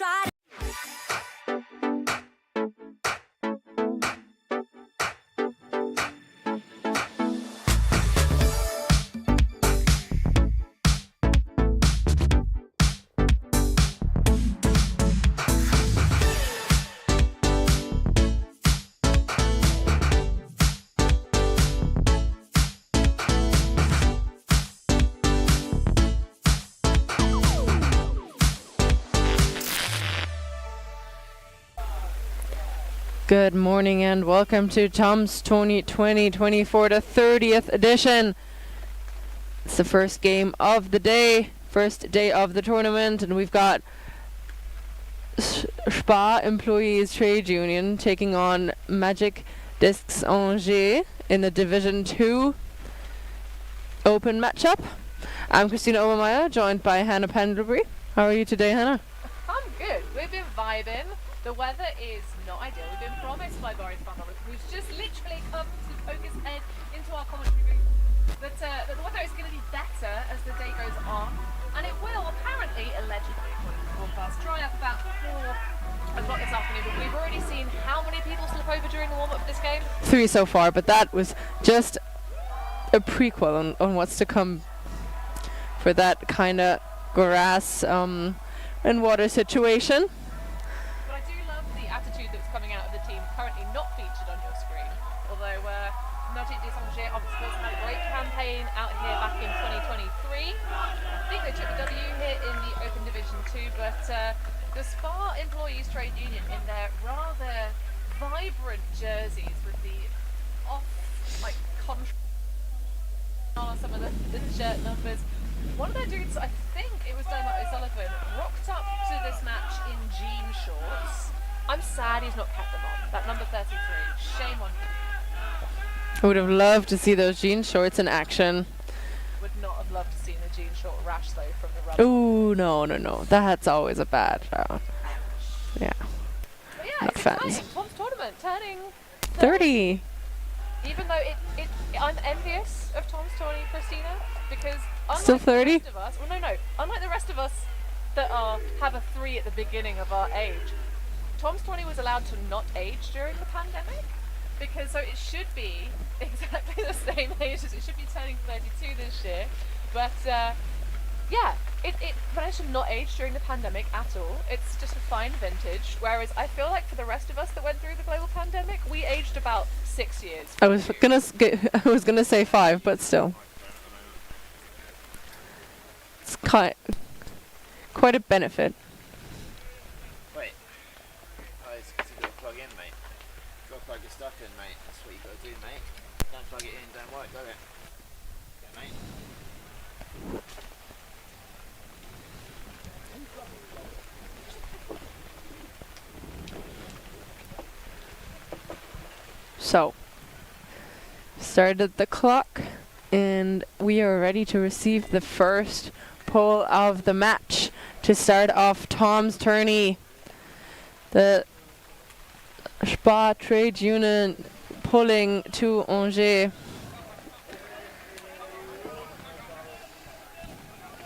try. Good morning and welcome to Tom's Tourney 2024, the 30th edition. It's the first game of the day, first day of the tournament, and we've got Spar Employees Trade Union taking on Magic Discs Angers in the Division 2 open matchup. I'm Christina Obermeyer, joined by Hannah Pendlebury. How are you today, Hannah? I'm good. We've been vibing. The weather is not ideal. We've been promised by Boris Fowler, who's just literally come to poke his head into our commentary booth, that the weather is going to be better as the day goes on, and it will apparently, allegedly, according to the forecast, dry up about 4 o'clock this afternoon. But we've already seen how many people slip over during the warm-up for this game? 3 so far, but that was just a prequel on what's to come for that kind of grass and water situation. Coming out of the team currently not featured on your screen, although Magic Discs Angers obviously had a great campaign out here back in 2023. I think they took the W here in the Open Division 2, but the Spar Employees Trade Union in their rather vibrant jerseys with the contrast on some of the shirt numbers. One of their dudes, I think it was Dermot O'Sullivan, rocked up to this match in jean shorts. I'm sad he's not kept them on. That number 33. Shame on you. I would have loved to see those jean shorts in action. Would not have loved to see the jean short rash though from the run. Ooh, no. That's always a bad round. Yeah. But yeah, not it's fans. exciting. Tom's tournament turning 30. Even though I'm envious of Tom's tourney, Christina, because unlike Still 30? the rest of us, well, no, unlike the rest of us that have a 3 at the beginning of our age, Tom's tourney was allowed to not age during the pandemic, because so it should be exactly the same age as it should be turning 32 this year. But yeah, it managed to not age during the pandemic at all. It's just a fine vintage. Whereas I feel like for the rest of us that went through the global pandemic, we aged about 6 years. I was gonna say 5, but still, it's quite a benefit. Plug in, mate. Gotta plug your stuff in, mate. That's what you gotta do, mate. Don't plug it in, don't work, does it? Yeah, mate. So, started the clock, and we are ready to receive the first poll of the match to start off Tom's tourney. The Spar Trade Union pulling to Angers.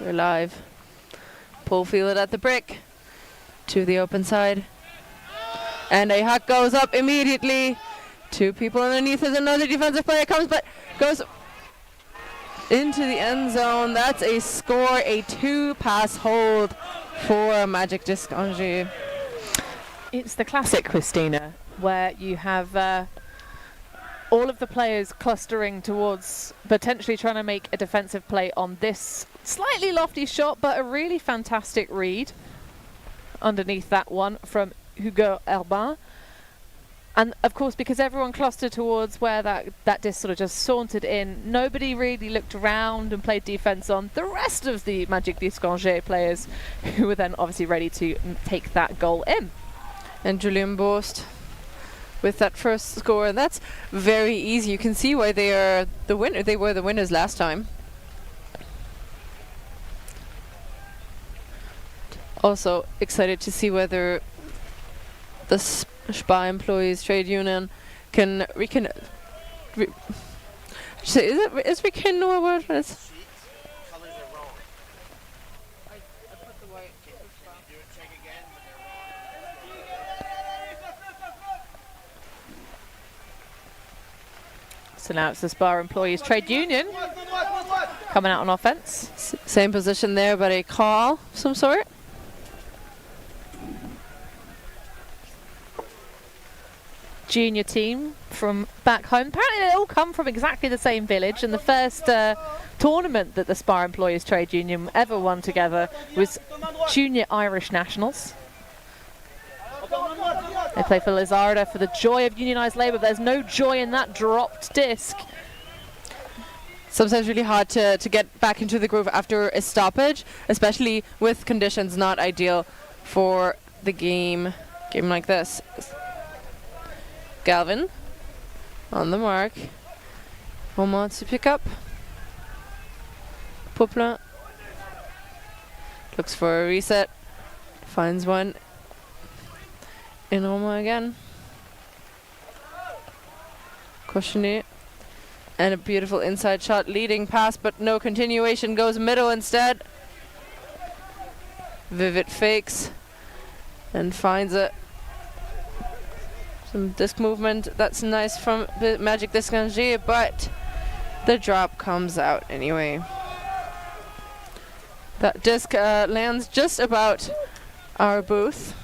We're live. Pull fielded at the brick to the open side. And a huck goes up immediately. 2 people underneath as another defensive player comes, but goes into the end zone. That's a score, a 2-pass hold for Magic Discs Angers. It's the classic, Christina, where you have all of the players clustering towards potentially trying to make a defensive play on this slightly lofty shot, but a really fantastic read underneath that one from Hugo Herbin. And of course, because everyone clustered towards where that disc sort of just sauntered in, nobody really looked around and played defense on the rest of the Magic Discs Angers players, who were then obviously ready to take that goal in. And Julien Bost with that first score, and that's very easy. You can see why they are the winner. They were the winners last time. Also excited to see whether the Spar Employees Trade Union can rekindle Is rekindle a word? Is Colours are wrong. I put the white. Can you do it check again? But they're wrong. So now it's the Spar Employees Trade Union coming out on offense. Same position there, but a call of some sort. Junior team from back home. Apparently they all come from exactly the same village, and the first tournament that the Spar Employees Trade Union ever won together was Junior Irish Nationals. They play for Lizarda for the joy of unionised labour, but there's no joy in that dropped disc. Sometimes really hard to get back into the groove after a stoppage, especially with conditions not ideal for the game like this. Galvin on the mark. Moment to pick up. Poplin looks for a reset. Finds one. In Roma again. Cochonnet. And a beautiful inside shot leading pass, but no continuation. Goes middle instead. Vivid fakes. And finds it. Some disc movement, that's nice from the Magic Disc Angers, but the drop comes out anyway. That disc lands just about our booth.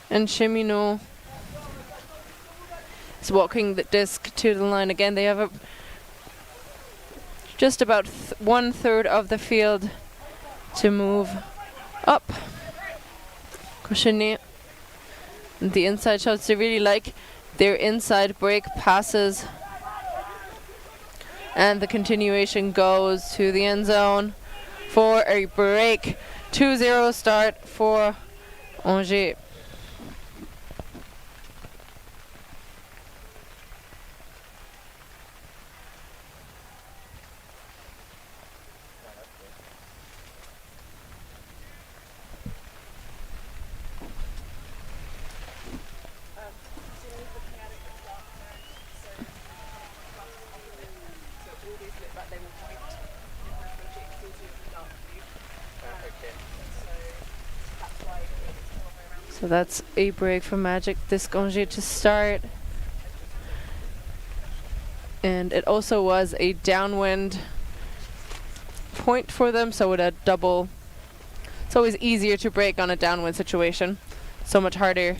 And Cheminot is walking the disc to the line again. They have just about 1/3 of the field to move up. Cochonnet. The inside shots, they really like their inside break passes. And the continuation goes to the end zone for a break. 2-0 start for Angers. So that's a break for Magic Disc Angers to start. And it also was a downwind point for them, so with a double. It's always easier to break on a downwind situation. So much harder.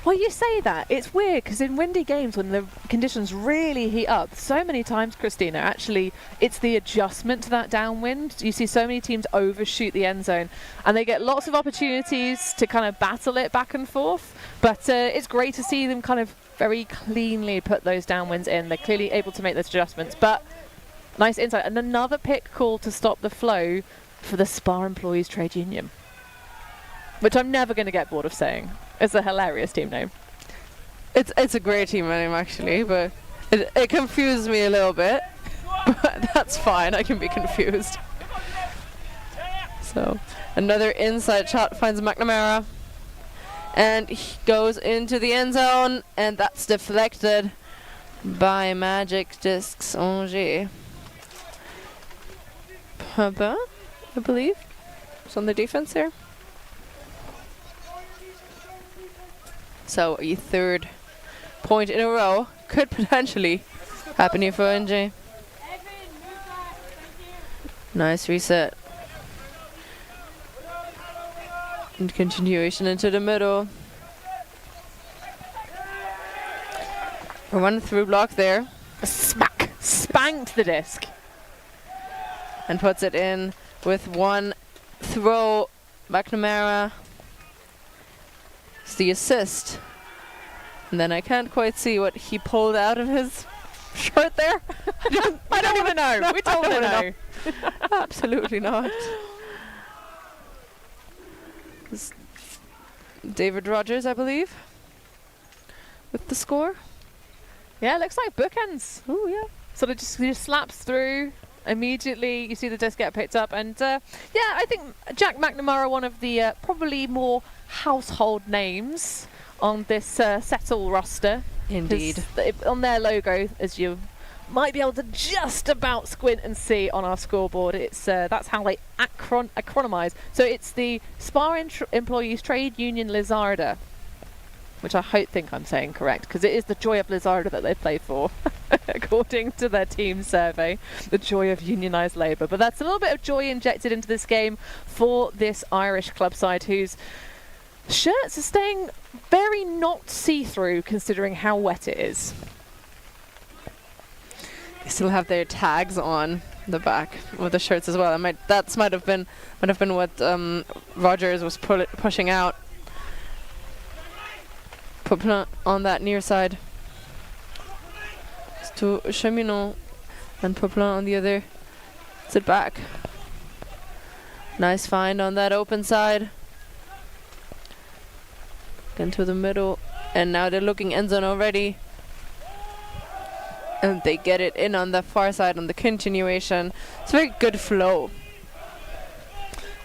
Well, you say that. It's weird because in windy games when the conditions really heat up, so many times, Christina, actually, it's the adjustment to that downwind. You see so many teams overshoot the end zone and they get lots of opportunities to kind of battle it back and forth. But it's great to see them kind of very cleanly put those downwinds in. They're clearly able to make those adjustments. But nice insight. And another pick call to stop the flow for the Spar Employees Trade Union, which I'm never going to get bored of saying. It's a hilarious team name. It's a great team name actually, but it confuses me a little bit. But that's fine, I can be confused. So another inside shot finds McNamara, and he goes into the end zone, and that's deflected by Magic Discs Angers. Papa, I believe, is on the defense here. So a third point in a row could potentially happen here for NJ. Nice reset. And continuation into the middle. A run through block there. Smack! Spanked the disc. And puts it in with one throw. McNamara. It's the assist. And then I can't quite see what he pulled out of his shirt there. I don't even know. We don't want to know. Absolutely not. It's David Rogers, I believe, with the score. Yeah, it looks like bookends. Oh yeah. Sort of just slaps through. Immediately you see the disc get picked up, and yeah, I think Jack McNamara, one of the probably more household names on this Settle roster. Indeed. On their logo, as you might be able to just about squint and see on our scoreboard. It's that's how they acronymise. So it's the Spar Employees Trade Union Lizarda, which I think I'm saying correct, because it is the joy of Lizarda that they play for, according to their team survey, the joy of unionised labour. But that's a little bit of joy injected into this game for this Irish club side, whose shirts are staying very not see-through, considering how wet it is. They still have their tags on the back with the shirts as well. That might have been what Rogers was pushing out. Poplin on that near side. It's to Cheminot and Poplin on the other. Sit back. Nice find on that open side. Into the middle, and now they're looking end zone already. And they get it in on the far side on the continuation. It's a very good flow.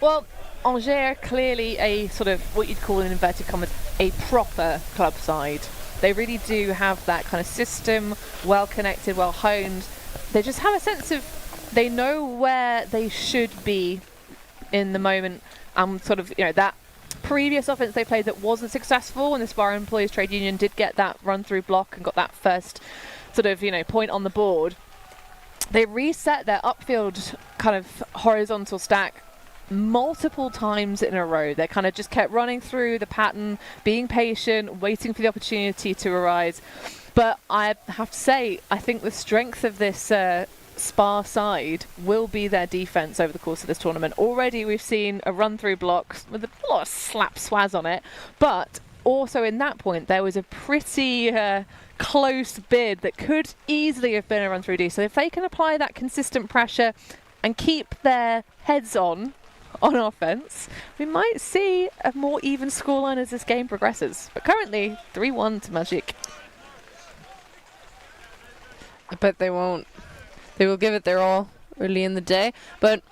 Well, Angers clearly a sort of what you'd call in inverted commas a proper club side. They really do have that kind of system, well connected, well honed. They just have a sense of they know where they should be in the moment. Sort of, that previous offense they played that wasn't successful, and the Spar Employees Trade Union did get that run through block and got that first sort of point on the board. They reset their upfield kind of horizontal stack multiple times in a row. They kind of just kept running through the pattern, being patient, waiting for the opportunity to arise. But I have to say, I think the strength of this Spar side will be their defense over the course of this tournament. Already we've seen a run through block with a lot of slap swaz on it, but also in that point there was a pretty close bid that could easily have been a run through D. So if they can apply that consistent pressure and keep their heads on offense, we might see a more even scoreline as this game progresses. But currently 3-1 to Magic. I bet they won't. They will give it their all early in the day, but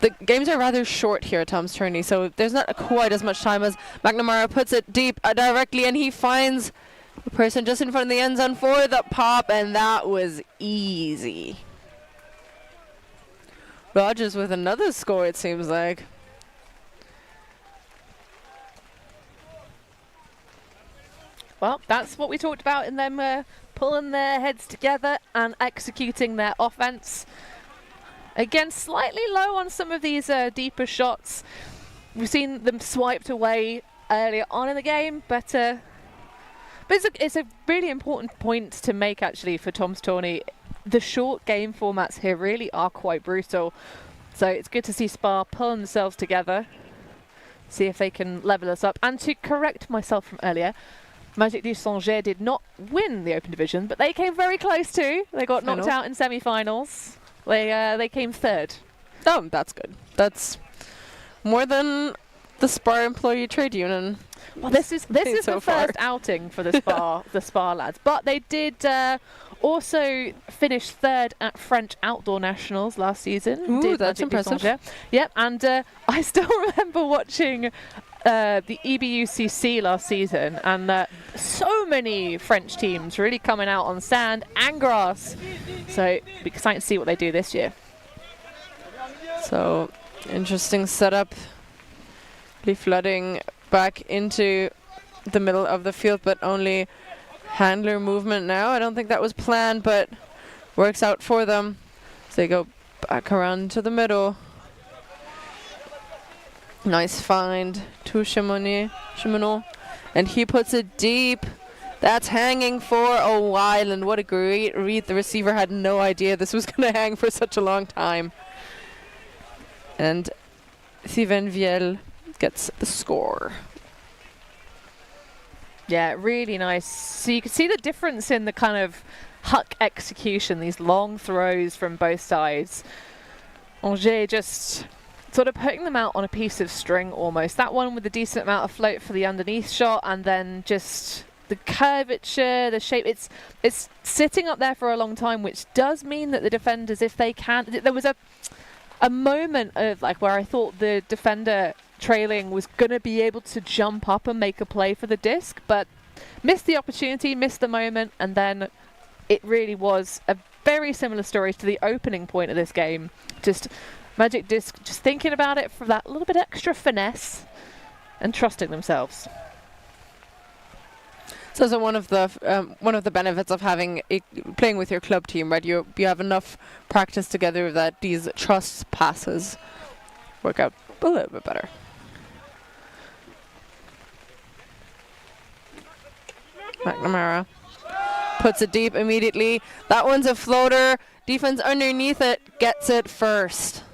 the games are rather short here at Tom's Tourney, so there's not quite as much time as McNamara puts it deep directly, and he finds the person just in front of the end zone for the pop, and that was easy. Rogers with another score, it seems like. Well, that's what we talked about in them pulling their heads together and executing their offense. Again, slightly low on some of these deeper shots. We've seen them swiped away earlier on in the game, but it's a really important point to make actually for Tom's Tourney. The short game formats here really are quite brutal. So it's good to see Spar pulling themselves together, see if they can level us up. And to correct myself from earlier, Magic du Sanger did not win the Open Division, but they came very close too. They got knocked out in semi-finals. They came third. Oh, that's good. That's more than the Spar Employee Trade Union. Well, this is so the far. first outing for the Spar lads, but they did also finish third at French Outdoor Nationals last season. Ooh, that's impressive. Yep, and I still remember watching the EBUCC last season, and so many French teams really coming out on sand and grass. So it'll be exciting to see what they do this year. So interesting setup. Really flooding back into the middle of the field, but only handler movement now. I don't think that was planned, but works out for them. So they go back around to the middle. Nice find to Cheminot, and he puts it deep. That's hanging for a while, and what a great read. The receiver had no idea this was going to hang for such a long time. And Sylvain Viel gets the score. Yeah, really nice. So you can see the difference in the kind of huck execution, these long throws from both sides. Angers just sort of putting them out on a piece of string almost. That one with a decent amount of float for the underneath shot, and then just the curvature, the shape. It's sitting up there for a long time, which does mean that the defenders, if they can, there was a moment of like where I thought the defender trailing was going to be able to jump up and make a play for the disc, but missed the opportunity, missed the moment, and then it really was a very similar stories to the opening point of this game. Just Magic Disc just thinking about it for that little bit extra finesse and trusting themselves. So also one of the benefits of playing with your club team, right? You have enough practice together that these trust passes work out a little bit better. McNamara puts it deep immediately. That one's a floater. Defense underneath it gets it first.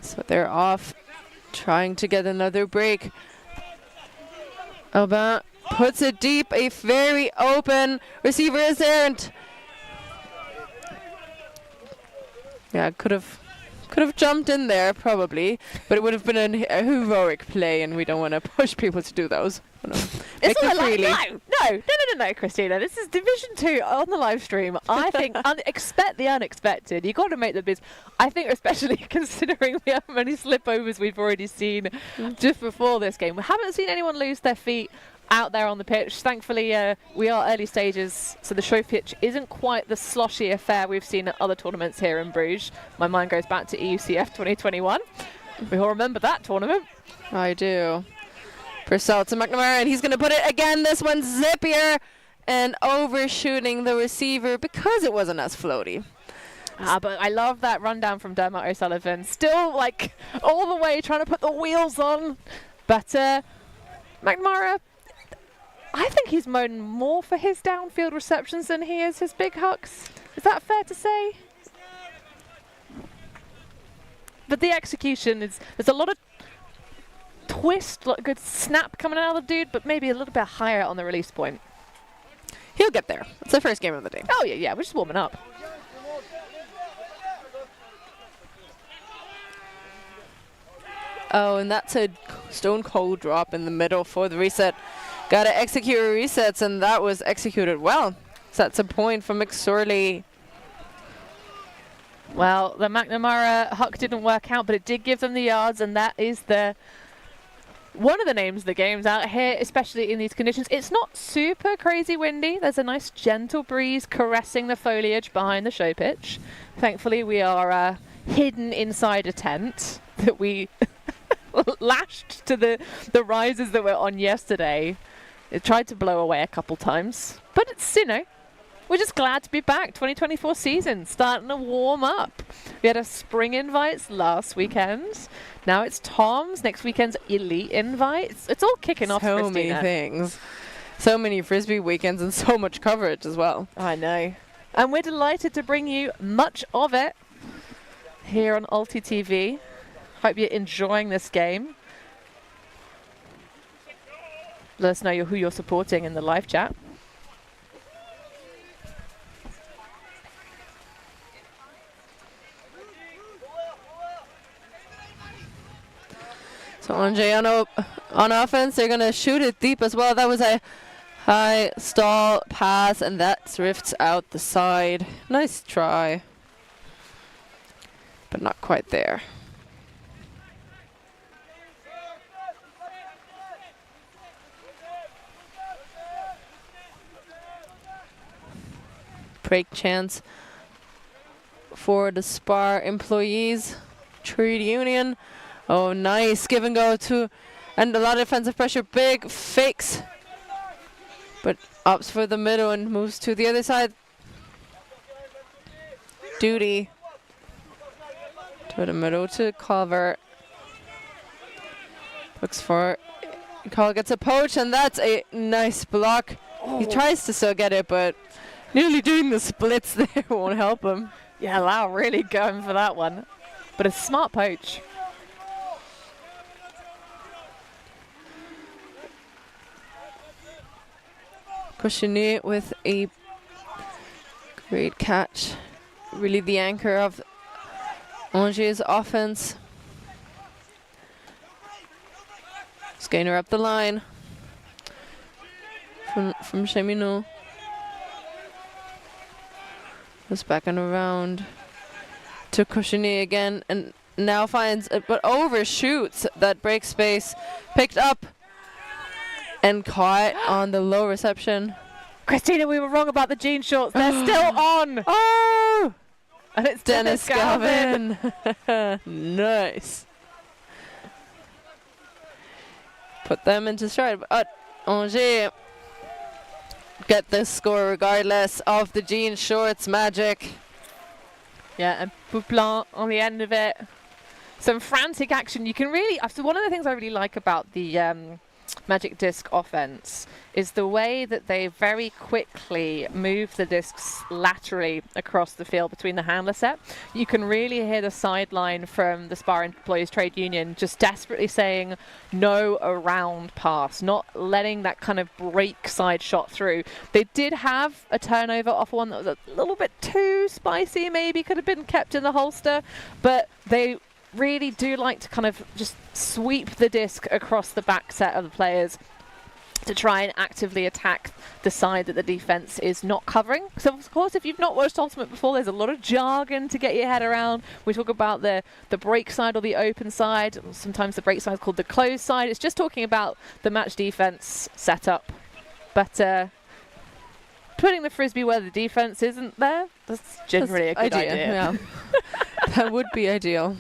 So they're off, trying to get another break. Aubin puts it deep. A very open receiver is there. And yeah, could have jumped in there probably, but it would have been a heroic play, and we don't want to push people to do those. It's not like, no, Christina. This is Division 2 on the live stream. I think expect the unexpected. You got to make the biz. I think, especially considering how many slipovers we've already seen just before this game. We haven't seen anyone lose their feet out there on the pitch. Thankfully, we are early stages, so the show pitch isn't quite the sloshy affair we've seen at other tournaments here in Bruges. My mind goes back to EUCF 2021. We all remember that tournament. I do. Purcell to McNamara, and he's going to put it again. This one's zippier and overshooting the receiver because it wasn't as floaty. But I love that rundown from Dermot O'Sullivan. Still, like, all the way trying to put the wheels on. But McNamara, I think he's known more for his downfield receptions than he is his big hucks. Is that fair to say? But the execution there's a lot of twist, a good snap coming out of the dude, but maybe a little bit higher on the release point. He'll get there. It's the first game of the day. Oh, yeah, we're just warming up. Oh, and that's a stone cold drop in the middle for the reset. Got to execute resets, and that was executed well. So that's a point for McSorley. Well, the McNamara huck didn't work out, but it did give them the yards, and that is one of the names of the games out here, especially in these conditions. It's not super crazy windy. There's a nice gentle breeze caressing the foliage behind the show pitch. Thankfully, we are hidden inside a tent that we lashed to the risers that were on yesterday. It tried to blow away a couple times, but it's, we're just glad to be back. 2024 season starting to warm up. We had a spring invites last weekend. Now it's Tom's. Next weekend's elite invites. It's all kicking off, So Christina. many things. So many Frisbee weekends and so much coverage as well. I know. And we're delighted to bring you much of it here on ULTI.TV. Hope you're enjoying this game. Let us know who you're supporting in the live chat. So Andre on offense, they're going to shoot it deep as well. That was a high stall pass, and that drifts out the side. Nice try, but not quite there. Break chance for the Spar employees. Trade union. Oh, nice give and go and a lot of defensive pressure. Big fakes, but opts for the middle and moves to the other side. Duty to the middle to Culver. Looks for Call, gets a poach, and that's a nice block. He tries to still get it, but nearly doing the splits there won't help him. Yeah, Lau really going for that one, but a smart poach. Cochonnet with a great catch. Really the anchor of Angers' offense. Skater up the line from Cheminot. Goes back and around to Cochonnet again, and now finds it, but overshoots that break space. Picked up And caught on the low reception. Christina, we were wrong about the jean shorts. They're still on. Oh! And it's Dennis Galvin. Nice. Put them into stride. But Angers get this score regardless of the jean shorts magic. Yeah, and Pouplan on the end of it. Some frantic action. You can really... So one of the things I really like about the Magic Disc offense is the way that they very quickly move the discs laterally across the field between the handler set. You can really hear the sideline from the Spar Employees Trade Union just desperately saying no around pass, not letting that kind of break side shot through. They did have a turnover off one that was a little bit too spicy, maybe could have been kept in the holster, but they really do like to kind of just sweep the disc across the back set of the players to try and actively attack the side that the defense is not covering. So of course, if you've not watched Ultimate before, there's a lot of jargon to get your head around. We talk about the break side or the open side. Sometimes the break side is called the closed side. It's just talking about the match defense setup. But putting the Frisbee where the defense isn't there, that's generally a good idea. Yeah. That would be ideal.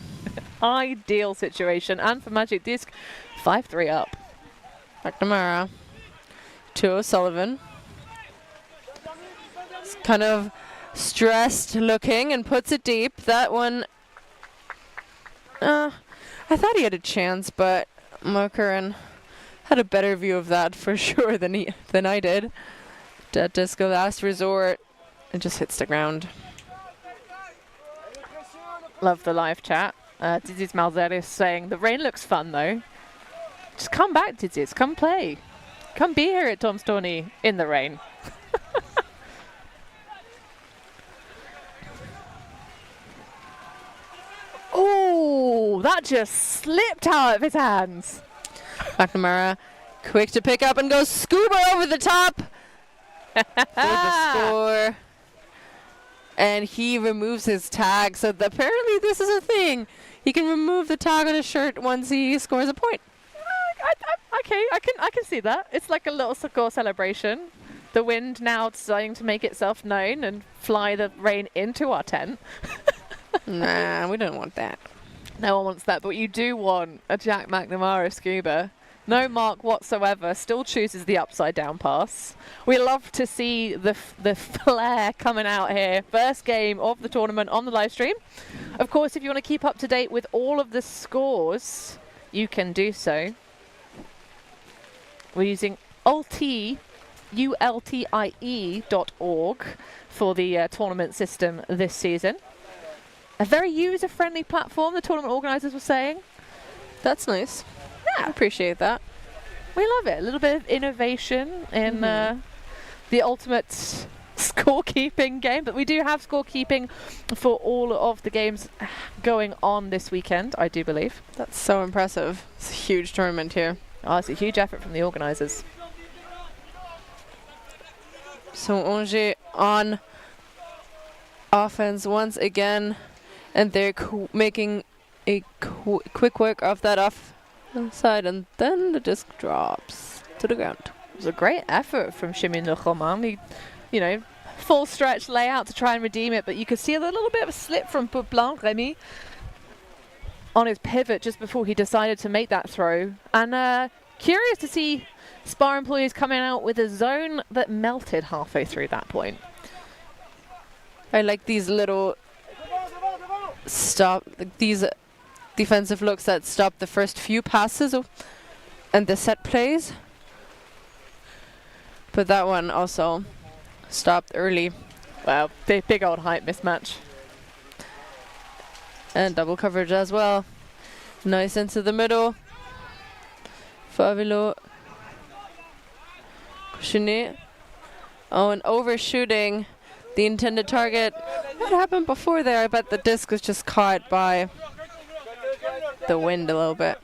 Ideal situation. And for Magic Disc, 5-3 up. McNamara to O'Sullivan. It's kind of stressed looking and puts it deep. That one, I thought he had a chance, but Mulcairn had a better view of that for sure than I did. That disco last resort. It just hits the ground. Love the live chat. Dizzy's Malzeris saying, the rain looks fun though. Just come back, Dizzy's. Come play. Come be here at Tom's Tourney in the rain. Oh, that just slipped out of his hands. McNamara quick to pick up and goes scuba over the top for the score. And he removes his tag. So apparently this is a thing. He can remove the tag on his shirt once he scores a point. Okay, I can see that. It's like a little score celebration. The wind now deciding to make itself known and fly the rain into our tent. Nah, we don't want that. No one wants that, but you do want a Jack McNamara scuba. No mark whatsoever, still chooses the upside down pass. We love to see the flair coming out here. First game of the tournament on the live stream. Of course, if you want to keep up to date with all of the scores, you can do so. We're using ULTIE.org for the tournament system this season. A very user-friendly platform, the tournament organisers were saying. That's nice. Yeah. I appreciate that. We love it. A little bit of innovation in the ultimate scorekeeping game. But we do have scorekeeping for all of the games going on this weekend, I do believe. That's so impressive. It's a huge tournament here. Oh, it's a huge effort from the organisers. So Angers on offense once again. And they're making a quick work of that offside, and then the disc drops to the ground. It was a great effort from Chimène Le Roman. He, full stretch layout to try and redeem it, but you could see a little bit of a slip from Pouplan, Rémi, on his pivot just before he decided to make that throw. And curious to see Spar Employees coming out with a zone that melted halfway through that point. I like these little these defensive looks that stop the first few passes and the set plays. But that one also stopped early. Wow, big old height mismatch. And double coverage as well. Nice into the middle. Favilo. Chenet. Oh, and overshooting the intended target. What happened before there? I bet the disc was just caught by the wind a little bit.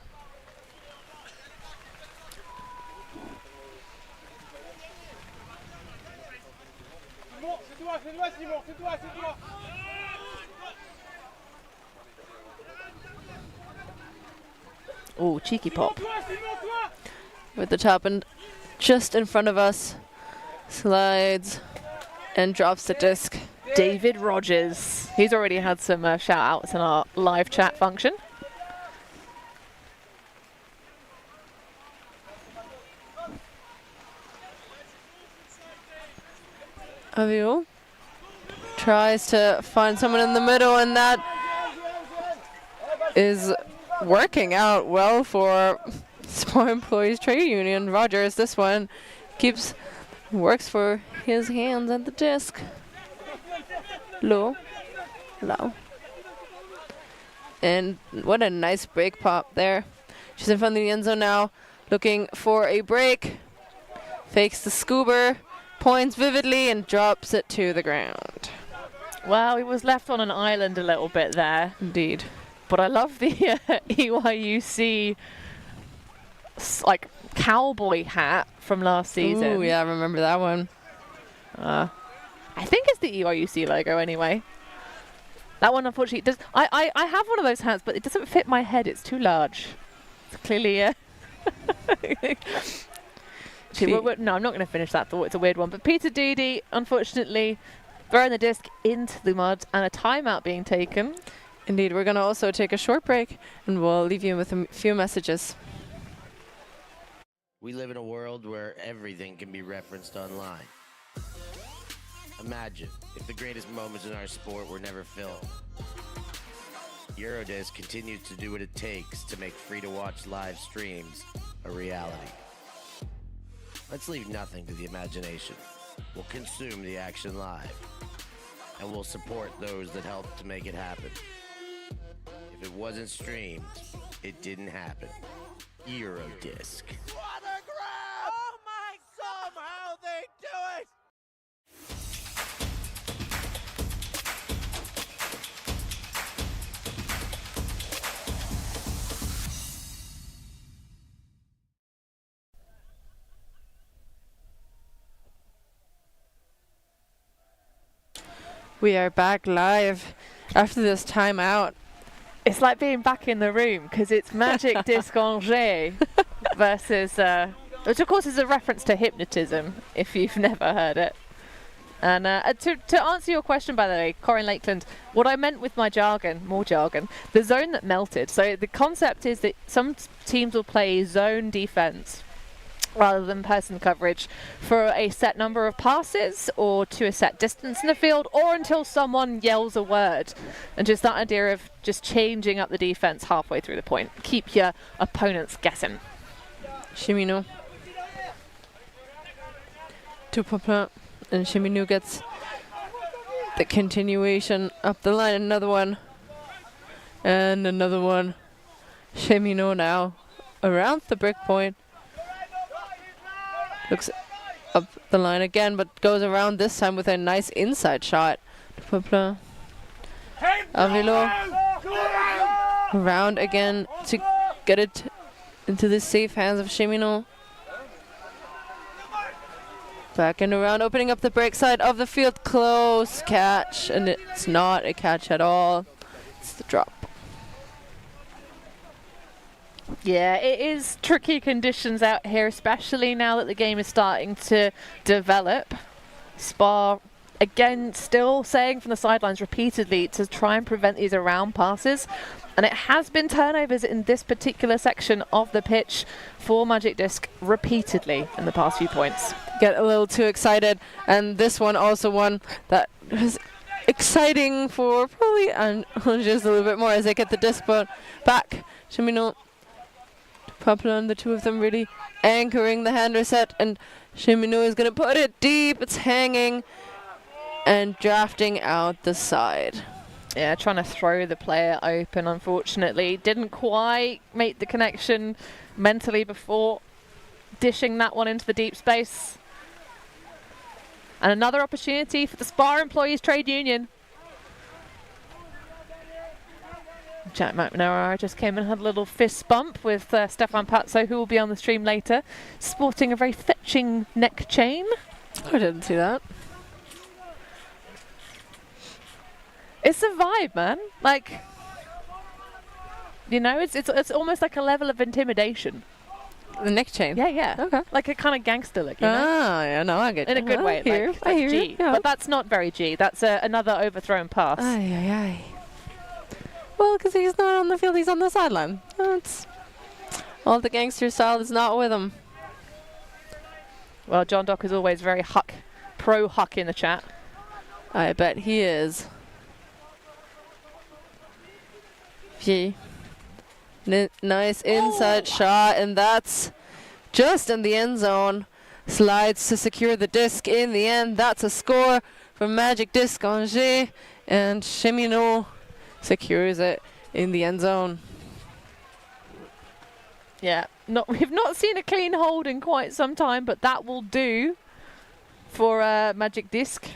Oh, cheeky pop. With the top and just in front of us. Slides and drops the disc. David Rogers. He's already had some shout outs in our live chat function. Avio tries to find someone in the middle, and that is working out well for Spar Employees Trade Union. Rogers, this one works for his hands at the disc. Low. And what a nice break pop there. She's in front of the end zone now, looking for a break. Fakes the scuba, points vividly, and drops it to the ground. Well, he was left on an island a little bit there. Indeed. But I love the EYUC like cowboy hat from last season. Ooh, yeah, I remember that one. I think it's the EYUC logo anyway. That one unfortunately does. I have one of those hats, but it doesn't fit my head. It's too large. It's clearly no, I'm not going to finish that thought. It's a weird one. But Peter Deedy, unfortunately, throwing the disc into the mud and a timeout being taken. Indeed, we're going to also take a short break, and we'll leave you with a few messages. We live in a world where everything can be referenced online. Imagine if the greatest moments in our sport were never filmed. Eurodisc continues to do what it takes to make free-to-watch live streams a reality. Let's leave nothing to the imagination. We'll consume the action live, and we'll support those that help to make it happen. If it wasn't streamed, it didn't happen. Eurodisc. What a grab! Oh my! Somehow they do it! We are back live after this timeout. It's like being back in the room because it's Magic Disc Angers versus, which of course is a reference to hypnotism if you've never heard it. And to answer your question, by the way, Corinne Lakeland, what I meant with my jargon, more jargon, the zone that melted. So the concept is that some teams will play zone defense rather than person coverage for a set number of passes or to a set distance in the field or until someone yells a word. And just that idea of just changing up the defense halfway through the point. Keep your opponents guessing. Chimino to Popin, and Chimino gets the continuation up the line. Another one and another one. Chimino now around the brick point. Looks up the line again, but goes around this time with a nice inside shot. Avilo around again to get it into the safe hands of Chimino. Back and around, opening up the break side of the field. Close catch, and it's not a catch at all. It's the drop. Yeah, it is tricky conditions out here, especially now that the game is starting to develop. Spar, again, still saying from the sidelines repeatedly to try and prevent these around passes. And it has been turnovers in this particular section of the pitch for Magic Disc repeatedly in the past few points. Get a little too excited, and this one also one that was exciting for probably and just a little bit more as they get the disc back. Chimino, Poplar, and the two of them really anchoring the hand reset, and Chimino is going to put it deep. It's hanging and drafting out the side. Yeah, trying to throw the player open, unfortunately. Didn't quite make the connection mentally before dishing that one into the deep space. And another opportunity for the Spar Employees Trade Union. Jack McNamara just came and had a little fist bump with Stefan Pazzo, who will be on the stream later, sporting a very fetching neck chain. I didn't see that. It's a vibe, man. Like, you know, it's almost like a level of intimidation. The neck chain. Yeah, yeah. Okay. Like a kind of gangster look, you know? Ah, yeah, no, I get In a you. good way. I hear G. you. Yeah. But that's not very G. That's another overthrown pass. Aye, aye, aye. Well, because he's not on the field, he's on the sideline. That's all the gangster style is not with him. Well, John Dock is always very pro Huck in the chat. I bet he is. Gee. Nice inside shot, and that's just in the end zone. Slides to secure the disc in the end. That's a score for Magic Disc Angers, and Cheminot secures it in the end zone. Yeah, we've not seen a clean hold in quite some time, but that will do for Magic Disc.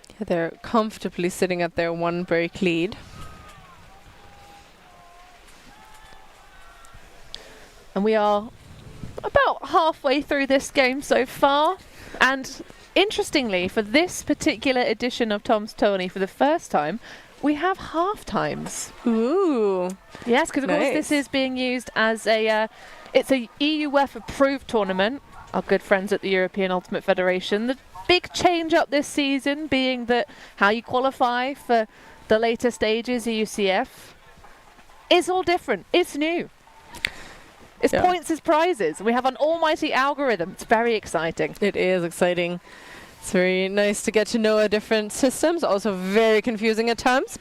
Yeah, they're comfortably sitting at their 1 break lead. And we are about halfway through this game so far. And interestingly, for this particular edition of Tom's Tourney, for the first time, we have half times. Ooh. Yes, because of course this is being used as it's a EUF approved tournament. Our good friends at the European Ultimate Federation. The big change up this season being that how you qualify for the later stages of UCF is all different. It's new. It's points as prizes. We have an almighty algorithm. It's very exciting. It is exciting. It's very nice to get to know different systems. Also very confusing at times.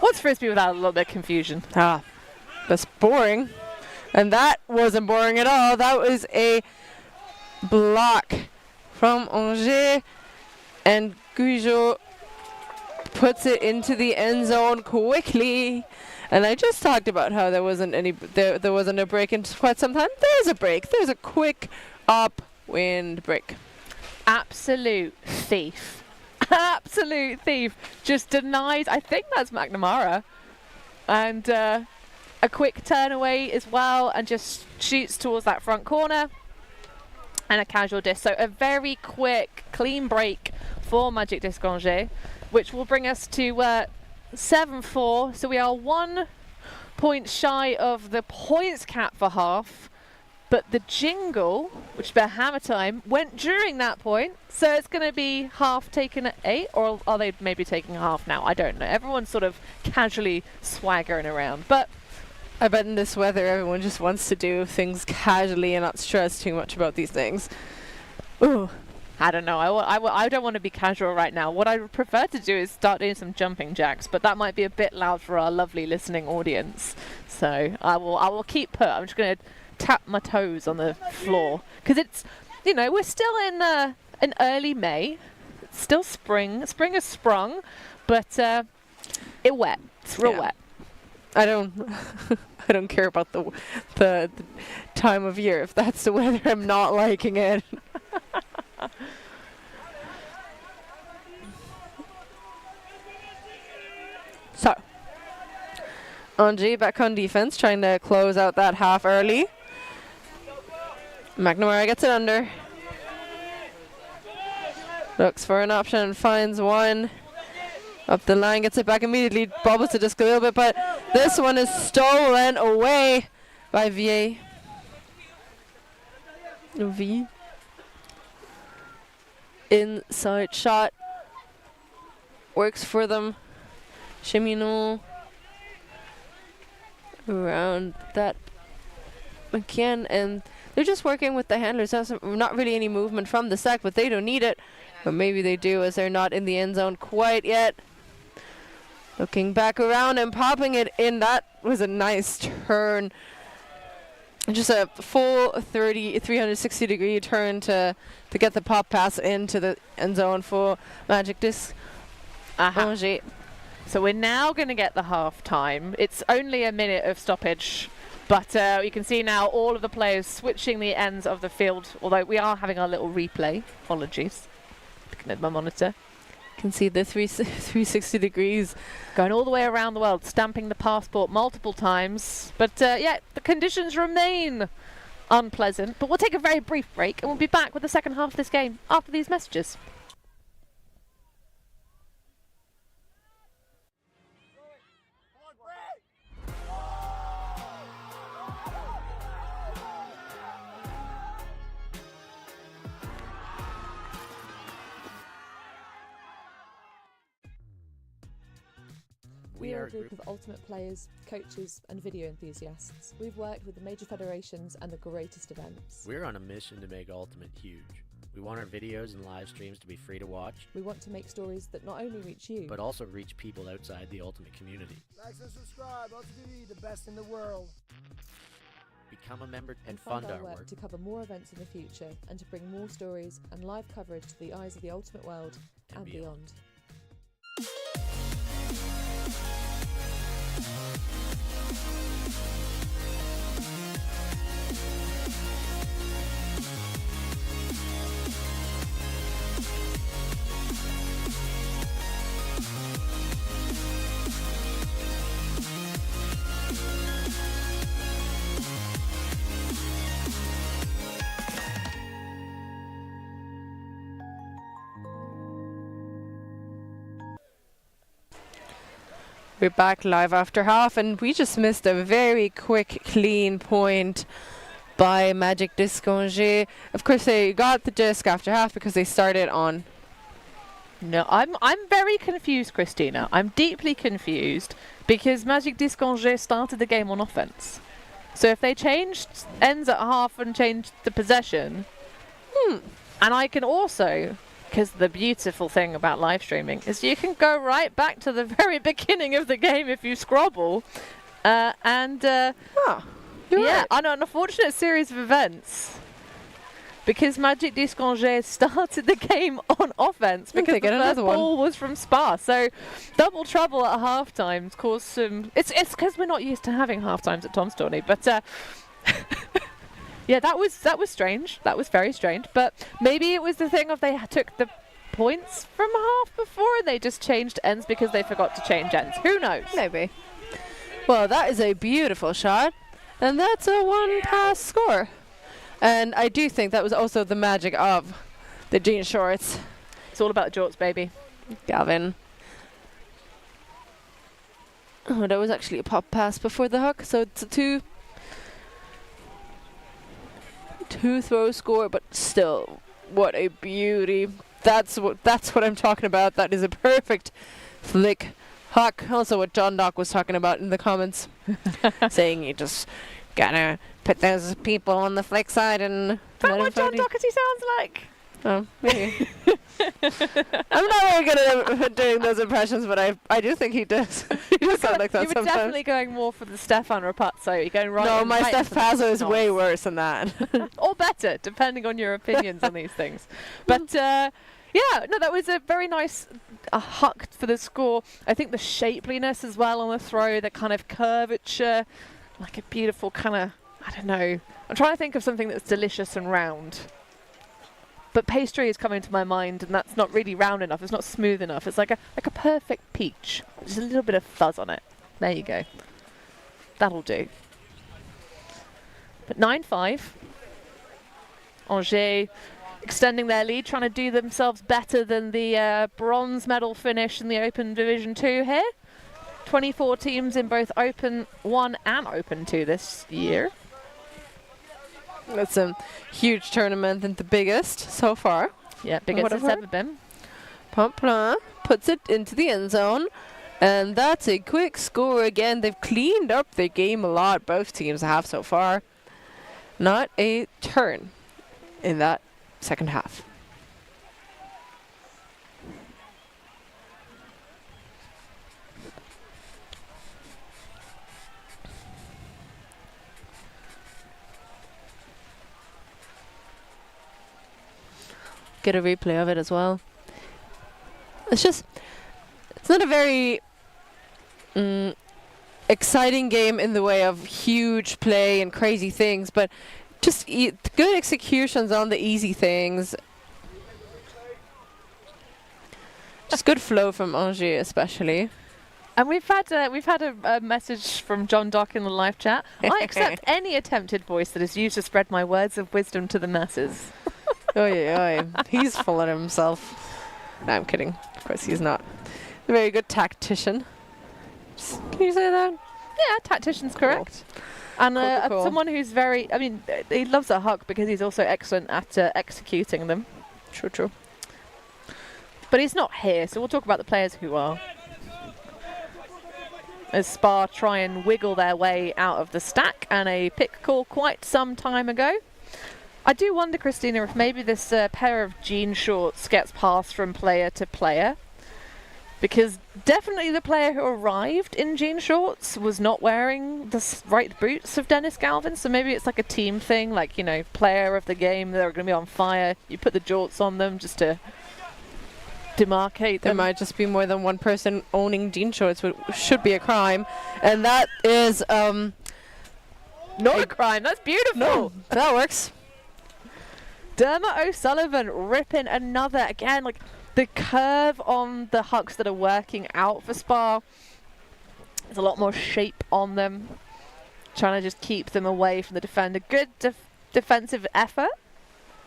What's Frisbee without a little bit of confusion? That's boring. And that wasn't boring at all. That was a block from Angers. And Goujon puts it into the end zone quickly. And I just talked about how there wasn't a break in quite some time. There's a break. There's a quick upwind break. Absolute thief. Absolute thief. Just denies. I think that's McNamara. And a quick turn away as well, and just shoots towards that front corner. And a casual disc. So a very quick, clean break for Magic Disc Angers, which will bring us to 7-4. So we are 1 point shy of the points cap for half. But the jingle, which is about hammer time, went during that point. So it's going to be half taken at 8, or are they maybe taking half now? I don't know. Everyone's sort of casually swaggering around. But I bet in this weather, everyone just wants to do things casually and not stress too much about these things. Ooh. I don't know. I don't want to be casual right now. What I would prefer to do is start doing some jumping jacks, but that might be a bit loud for our lovely listening audience. So I will keep put. I'm just going to tap my toes on the floor because it's, we're still in early May. It's still spring. Spring has sprung, but it's wet. It's real wet. I don't care about the time of year. If that's the weather, I'm not liking it. So, Angers back on defense, trying to close out that half early. McNamara gets it under. Looks for an option, finds one. Up the line, gets it back immediately, bobbles the disc a little bit, but this one is stolen away by V. Inside shot. Works for them. Cheminot around that again, and they're just working with the handlers. There's not really any movement from the sack, but they don't need it. But maybe they do, as they're not in the end zone quite yet. Looking back around and popping it in. That was a nice turn. Just a full 360 degree turn to get the pop pass into the end zone for Magic Disc Angers. So we're now going to get the half time. It's only a minute of stoppage, but you can see now all of the players switching the ends of the field, although we are having our little replay. Apologies. Looking at my monitor. You can see the 360 degrees. Going all the way around the world, stamping the passport multiple times. But yeah, the conditions remain unpleasant. But we'll take a very brief break and we'll be back with the second half of this game after these messages. We are a group of ultimate players, coaches and video enthusiasts. We've worked with the major federations and the greatest events. We're on a mission to make Ultimate huge. We want our videos and live streams to be free to watch. We want to make stories that not only reach you, but also reach people outside the Ultimate community. Like and subscribe, ULTI.TV, the best in the world. Become a member and fund fund our our work work. to cover more events in the future and to bring more stories and live coverage to the eyes of the ultimate world and beyond. We're back live after half, and we just missed a very quick, clean point by Magic Disconge. Of course, they got the disc after half because they started on. No, I'm very confused, Christina. I'm deeply confused because Magic Disconge started the game on offense. So if they changed ends at half and changed the possession, and I can also, because the beautiful thing about live streaming is you can go right back to the very beginning of the game if you scrobble, You're right. on an unfortunate series of events. Because Magic Disconge started the game on offense because the get first another one. ball was from Spar. So double trouble at half times caused some... It's because we're not used to having half times at Tom's Tourney. But yeah, that was strange. That was very strange. But maybe it was the thing of they took the points from half before and they just changed ends because they forgot to change ends. Who knows? Maybe. Well, that is a beautiful shot, and that's a one-pass score. And I do think that was also the magic of the jean shorts. It's all about jorts, baby. Gavin. Oh, that was actually a pop pass before the hook, so it's a two throw score, but still, what a beauty. That's what I'm talking about. That is a perfect flick hook. Also what John Doc was talking about in the comments, saying you just gotta put those people on the flick side and... Is that what John Doherty sounds like? Oh, maybe. I'm not very good at doing those impressions, but I do think he does. He does sound like that You were sometimes. definitely going more for the Stefan Rapazzo. You're going right. No, in, my right Steph into the Pazzo is way nonce. worse than that. Or better, depending on your opinions on these things. But yeah, no, that was a very nice huck for the score. I think the shapeliness as well on the throw, the kind of curvature, like a beautiful kind of, I don't know. I'm trying to think of something that's delicious and round. But pastry is coming to my mind, and that's not really round enough. It's not smooth enough. It's like a perfect peach. Just a little bit of fuzz on it. There you go. That'll do. But 9-5. Angers extending their lead, trying to do themselves better than the bronze medal finish in the Open Division 2 here. 24 teams in both Open 1 and Open 2 this year. That's a huge tournament and the biggest so far. Yeah, biggest it's ever been. Pamplin puts it into the end zone. And that's a quick score again. They've cleaned up their game a lot. Both teams have so far. Not a turn in that second half. Get a replay of it as well. It's not a very exciting game in the way of huge play and crazy things, but just good executions on the easy things. Just good flow from Angers especially. And we've had a message from John Dock in the live chat. I accept any attempted voice that is used to spread my words of wisdom to the masses. Oy. He's full of himself. No, I'm kidding. Of course he's not. A very good tactician. Can you say that? Yeah, tactician's correct. And Cool. someone who's very, I mean, he loves a huck because he's also excellent at executing them. True. But he's not here, so we'll talk about the players who are. as Spar try and wiggle their way out of the stack, and a pick call quite some time ago. I do wonder, Christina, if maybe this pair of jean shorts gets passed from player to player, because definitely the player who arrived in jean shorts was not wearing the right boots of Dennis Galvin, so maybe it's like a team thing, like, you know, player of the game, they're going to be on fire, you put the jorts on them just to demarcate There them. might just be more than one person owning jean shorts, which should be a crime. And that is Not a crime, that's beautiful! no, that works. Dermot O'Sullivan ripping another, again, like the curve on the hucks that are working out for Spar. There's a lot more shape on them, trying to just keep them away from the defender. Good defensive effort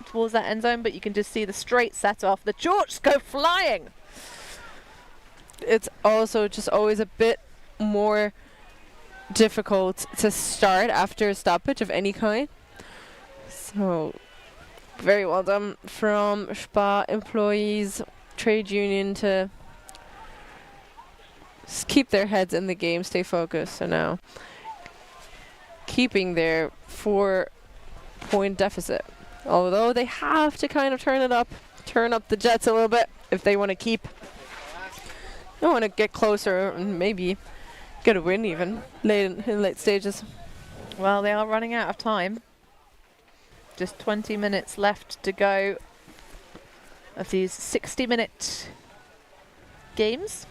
towards that end zone, but you can just see the straight set off. The jorts go flying. It's also just always a bit more difficult to start after a stoppage of any kind. So, very well done from Spar employees, trade union, to keep their heads in the game, stay focused. So now, keeping their 4-point deficit. Although they have to kind of turn up the Jets a little bit if they want to keep. They want to get closer and maybe get a win even in late stages. Well, they are running out of time. Just 20 minutes left to go of these 60-minute games.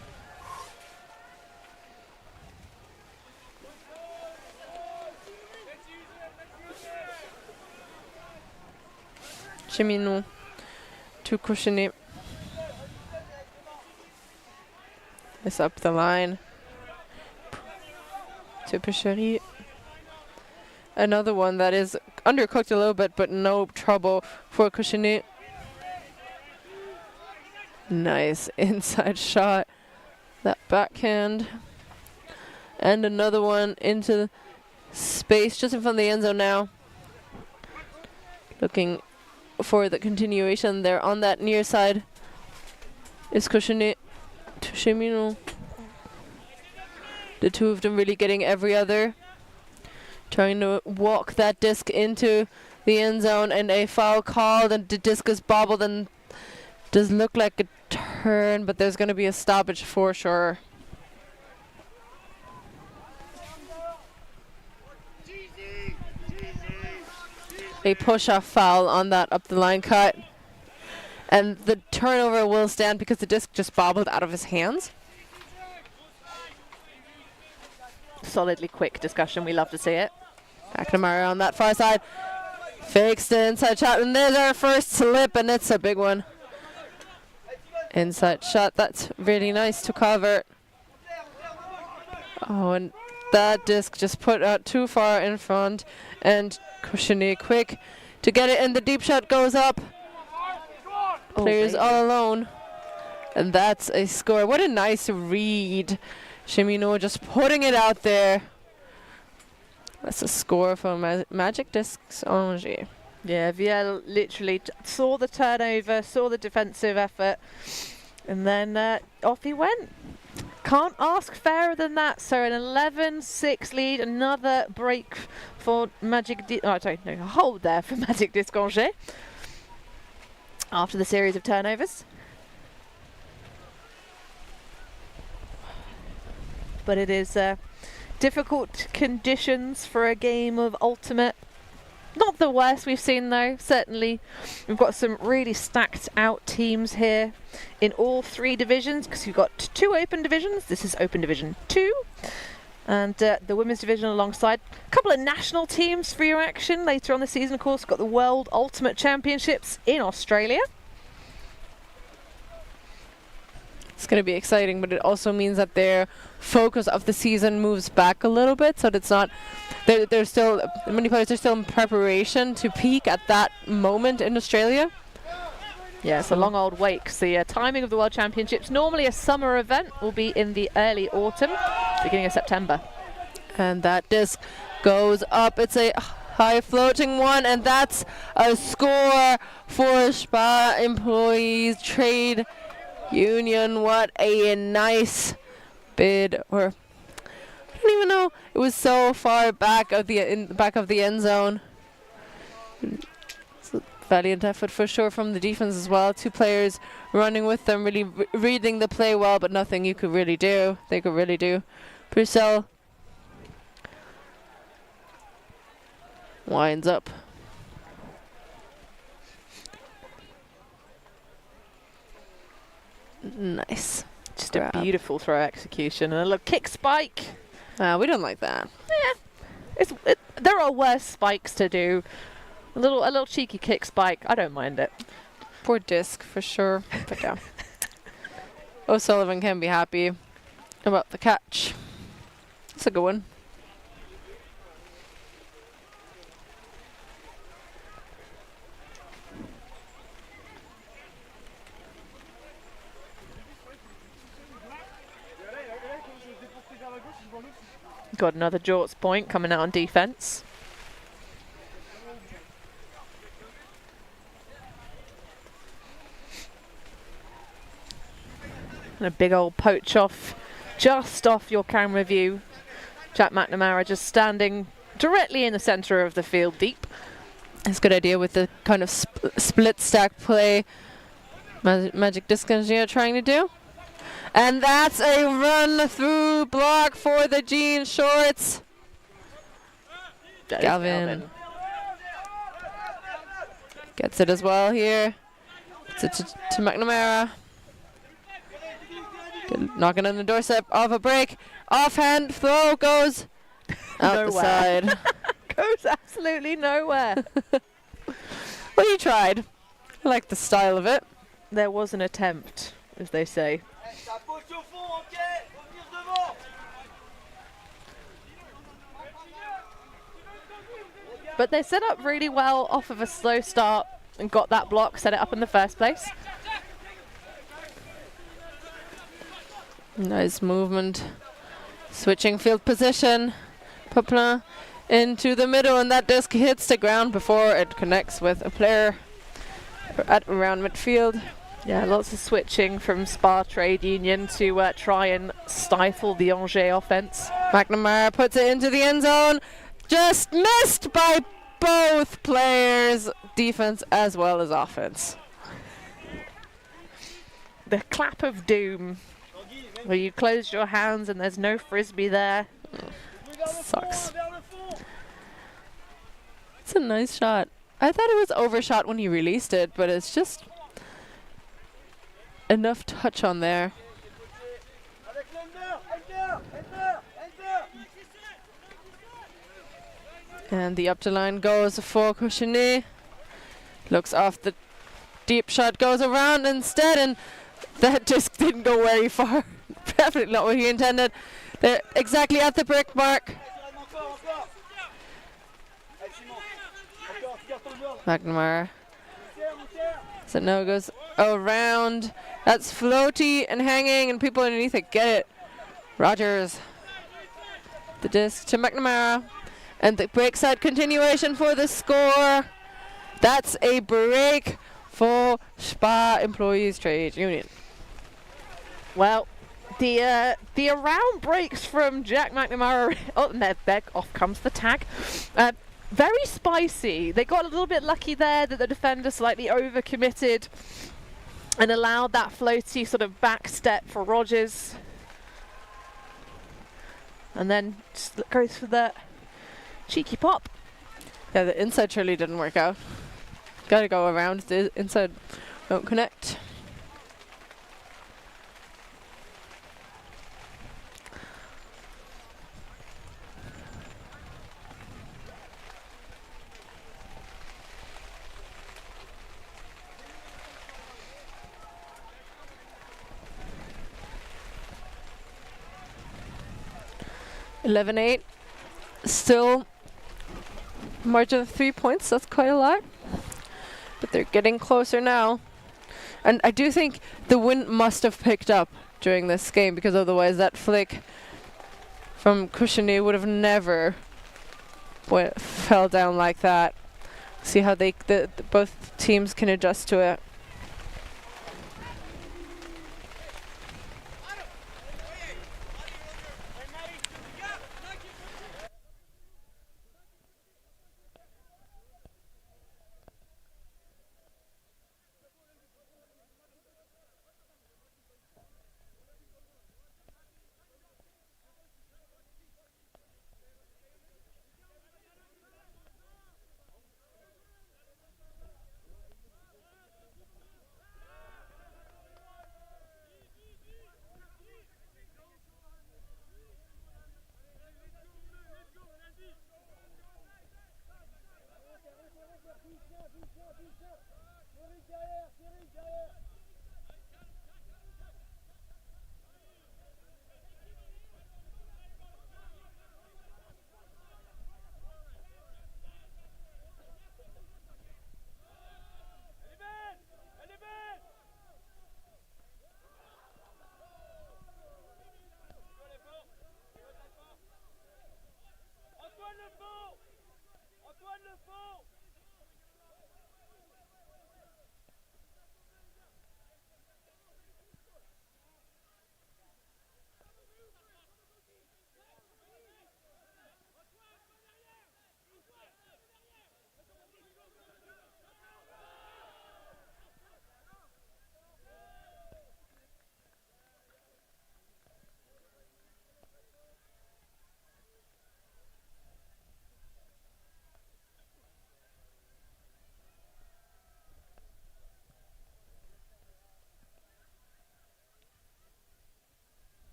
Cheminot to Cochenet. It's up the line to Pichery. Another one that is undercooked a little bit, but no trouble for Cochenet. Nice inside shot. That backhand. And another one into space just in front of the end zone now. Looking for the continuation there on that near side is Cochenet to Cheminot. The two of them really getting every other. Trying to walk that disc into the end zone, and a foul called, and the disc is bobbled and does look like a turn, but there's going to be a stoppage for sure. A push-off foul on that up the line cut, and the turnover will stand because the disc just bobbled out of his hands. Solidly quick discussion, we love to see it. McNamara on that far side. Fakes the inside shot, and there's our first slip, and it's a big one. Inside shot, that's really nice to cover. Oh, and that disc just put out too far in front, and Cochenet quick to get it, and the deep shot goes up. Players all alone, and that's a score. What a nice read. Cheminot just putting it out there. That's a score from Magic Discs Angers. Yeah, Viel literally saw the turnover, saw the defensive effort, and then off he went. Can't ask fairer than that. So an 11-6 lead, another break for a hold there for Magic Discs Angers after the series of turnovers. But it is difficult conditions for a game of Ultimate. Not the worst we've seen though, certainly. We've got some really stacked out teams here in all three divisions, because we've got two open divisions. This is Open Division 2. And the women's division alongside. A couple of national teams for your action later on the season, of course. We've got the World Ultimate Championships in Australia. It's going to be exciting, but it also means that their focus of the season moves back a little bit, so that it's not. They're still, many players are still in preparation to peak at that moment in Australia. Yeah, it's a long old wait, because the timing of the World Championships, normally a summer event, will be in the early autumn, beginning of September. And that disc goes up. It's a high floating one, and that's a score for Spar employees trade union. What a nice bid or don't even know. It was so far back of the back of the end zone. It's a valiant effort for sure from the defense as well. 2 players running with them, really reading the play well, but nothing you could really do. They could really do. Purcell winds up. Nice. Just grab. a beautiful throw execution and a little kick spike. We don't like that. There are worse spikes to do. A little cheeky kick spike. I don't mind it. Poor disc for sure. But yeah. O'Sullivan can be happy about the catch. It's a good one. Got another Jorts point coming out on defense. And a big old poach off, just off your camera view. Jack McNamara just standing directly in the centre of the field deep. It's a good idea with the kind of split stack play Magic Disc Engineer trying to do. And that's a run through block for the jean shorts. Galvin gets it as well here. It's it to McNamara. Good, knocking on the doorstep of a break. Offhand throw goes out the side. Goes absolutely nowhere. Well, you tried. I like the style of it. There was an attempt, as they say. But they set up really well off of a slow start and got that block, set it up in the first place. Nice movement. Switching field position. Poplin into the middle, and that disc hits the ground before it connects with a player at around midfield. Yeah, lots of switching from Spar Trade Union to try and stifle the Angers offense. McNamara puts it into the end zone. Just missed by both players, defense as well as offense. The clap of doom, where you closed your hands and there's no Frisbee there. Sucks. It's a nice shot. I thought it was overshot when he released it, but it's just enough touch on there. And the up to line goes for Cochonnet. Looks off the deep shot, goes around instead, and that just didn't go very far. Definitely not what he intended. They're exactly at the brick mark. McNamara. So no, goes around. That's floaty and hanging, and people underneath it get it. Rogers. The disc to McNamara. And the break side continuation for the score. That's a break for Spar Employees Trade Union. Well, the around breaks from Jack McNamara. Oh, and there, off comes the tag. Very spicy. They got a little bit lucky there that the defender slightly overcommitted and allowed that floaty sort of back step for Rogers. And then just goes for the cheeky pop. Yeah, the inside surely didn't work out. Gotta go around. The inside won't connect. (11-8). Still margin of 3 points. That's quite a lot. But they're getting closer now. And I do think the wind must have picked up during this game, because otherwise that flick from Cochonnet would have never fell down like that. See how they both teams can adjust to it.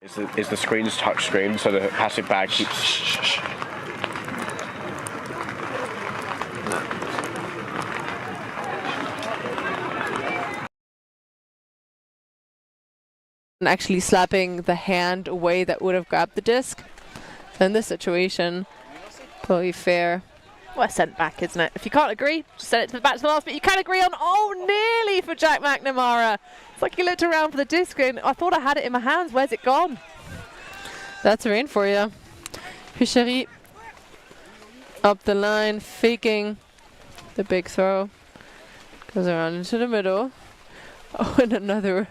Is the screen's touch screen, so the passive bag keeps. And actually slapping the hand away that would have grabbed the disc. So in this situation, probably fair. Well, sent back, isn't it? If you can't agree, just send it to the back to the last bit. You can agree on. Oh, nearly for Jack McNamara. It's like he looked around for the disc and I thought I had it in my hands. Where's it gone? That's a rain for you. Fischery up the line, faking the big throw. Goes around into the middle. Oh, and another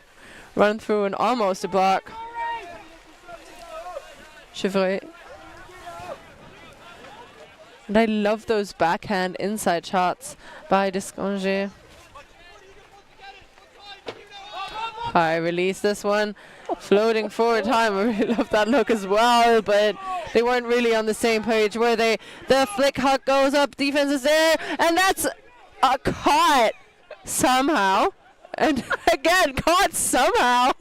run through and almost a block. Chevrolet. And I love those backhand inside shots by Desconge. High release this one. Floating forward time. I really love that look as well, but they weren't really on the same page, were they? The flick huck goes up, defense is there, and that's a caught somehow. And again, caught somehow.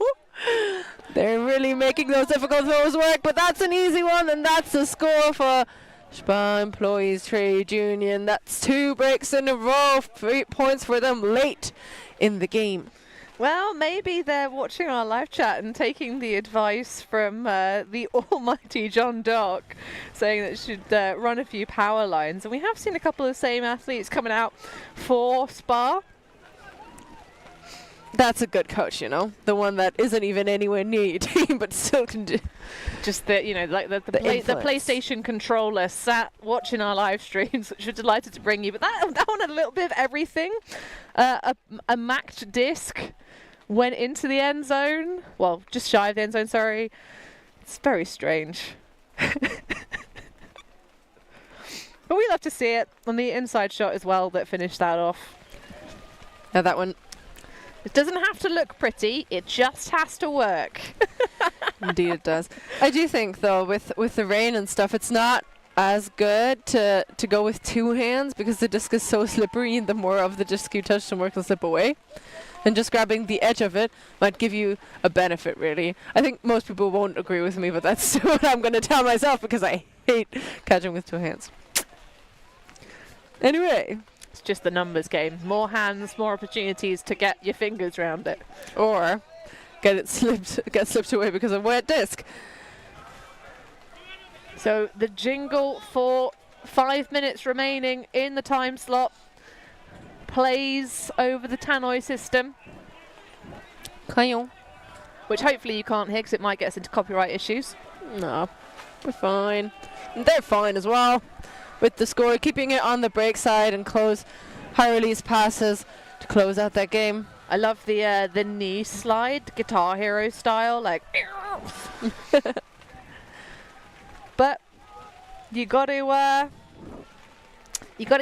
They're really making those difficult throws work, but that's an easy one, and that's the score for Spar Employees Trade Union. That's 2 breaks in a row, 3 points for them late in the game. Well, maybe they're watching our live chat and taking the advice from the almighty John Dock, saying that should run a few power lines. And we have seen a couple of the same athletes coming out for Spar. That's a good coach, you know, the one that isn't even anywhere near your team, but still can do. Just the, you know, like the PlayStation controller sat watching our live streams, which we're delighted to bring you. But that one had a little bit of everything. A macked disc went into the end zone. Well, just shy of the end zone, sorry. It's very strange. But we love to see it on the inside shot as well that finished that off. Yeah, that one. It doesn't have to look pretty, it just has to work. Indeed it does. I do think, though, with the rain and stuff, it's not as good to go with 2 hands because the disc is so slippery, and the more of the disc you touch, the more it will slip away. And just grabbing the edge of it might give you a benefit, really. I think most people won't agree with me, but that's what I'm going to tell myself because I hate catching with 2 hands. Anyway. It's just the numbers game. More hands, more opportunities to get your fingers around it. Or get slipped away because of wet disc. So the jingle for 5 minutes remaining in the time slot plays over the tannoy system. Caillon. Which hopefully you can't hear because it might get us into copyright issues. No, we're fine. And they're fine as well. With the score, keeping it on the break side and close high release passes to close out that game. I love the knee slide, Guitar Hero style, like. But you got to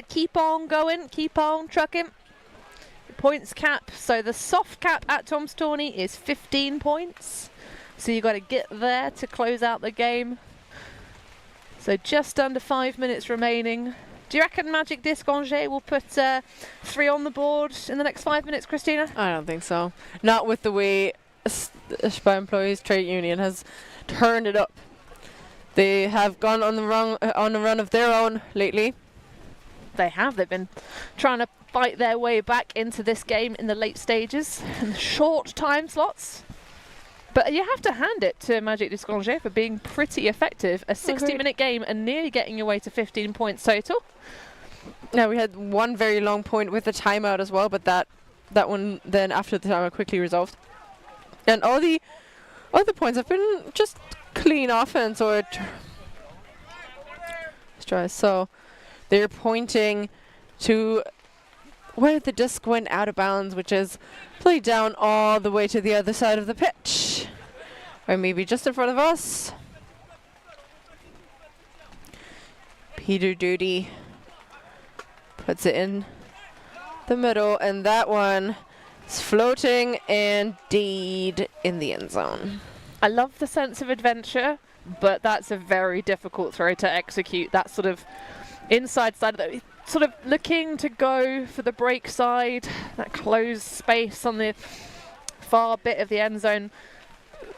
keep on going, keep on trucking. Points cap. So the soft cap at Tom's Tourney is 15 points. So you got to get there to close out the game. So just under 5 minutes remaining. Do you reckon Magic Desconge will put 3 on the board in the next 5 minutes, Christina? I don't think so. Not with the way Spar Employees Trade Union has turned it up. They have gone on the run of their own lately. They have. They've been trying to fight their way back into this game in the late stages and the short time slots. But you have to hand it to Magic Desconge for being pretty effective. A 60-minute game and nearly getting your way to 15 points total. Now, we had one very long point with the timeout as well, but that one then after the timeout quickly resolved. And all the other points have been just clean offense or tries. So they're pointing to where the disc went out of bounds, which is played down all the way to the other side of the pitch. Or maybe just in front of us. Peter Duty puts it in the middle, and that one is floating indeed in the end zone. I love the sense of adventure, but that's a very difficult throw to execute. That sort of inside side of the, sort of looking to go for the break side, that closed space on the far bit of the end zone.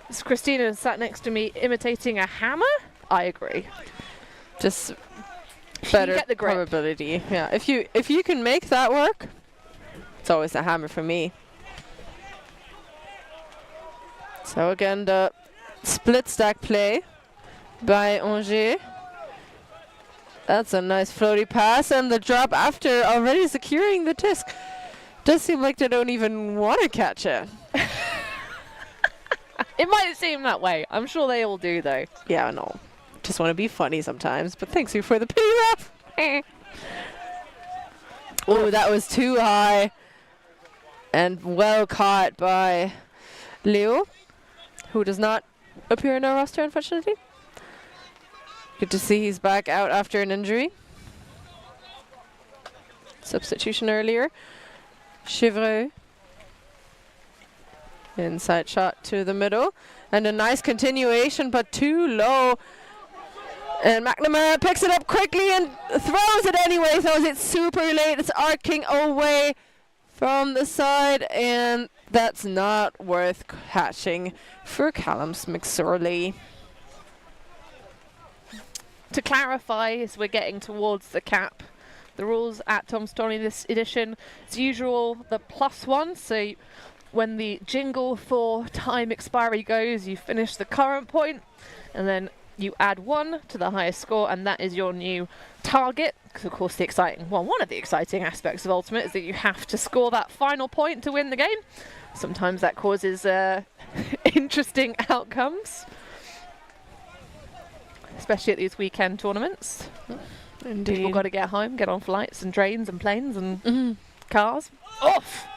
Is Christina sat next to me imitating a hammer? I agree. Just better get the grip. probability. Yeah, if you can make that work, it's always a hammer for me. So again, the split stack play by Angers. That's a nice floaty pass, and the drop after already securing the disc. Does seem like they don't even want to catch it. It might seem that way. I'm sure they all do, though. Yeah, I know. Just want to be funny sometimes, but thanks you for the pity ref. Oh, that was too high. And well caught by Leo, who does not appear in our roster, unfortunately. Good to see he's back out after an injury. Substitution earlier. Chevreux. Inside shot to the middle. And a nice continuation, but too low. And McNamara picks it up quickly and throws it anyway. Throws it super late. It's arcing away from the side. And that's not worth catching for Callum McSorley. To clarify, as we're getting towards the cap, the rules at Tom's Tourney this edition, as usual, the +1. So when the jingle for time expiry goes, you finish the current point, and then you add 1 to the highest score, and that is your new target. Because of course one of the exciting aspects of Ultimate is that you have to score that final point to win the game. Sometimes that causes interesting outcomes, especially at these weekend tournaments. Indeed. People got to get home, get on flights and trains and planes and cars. Off!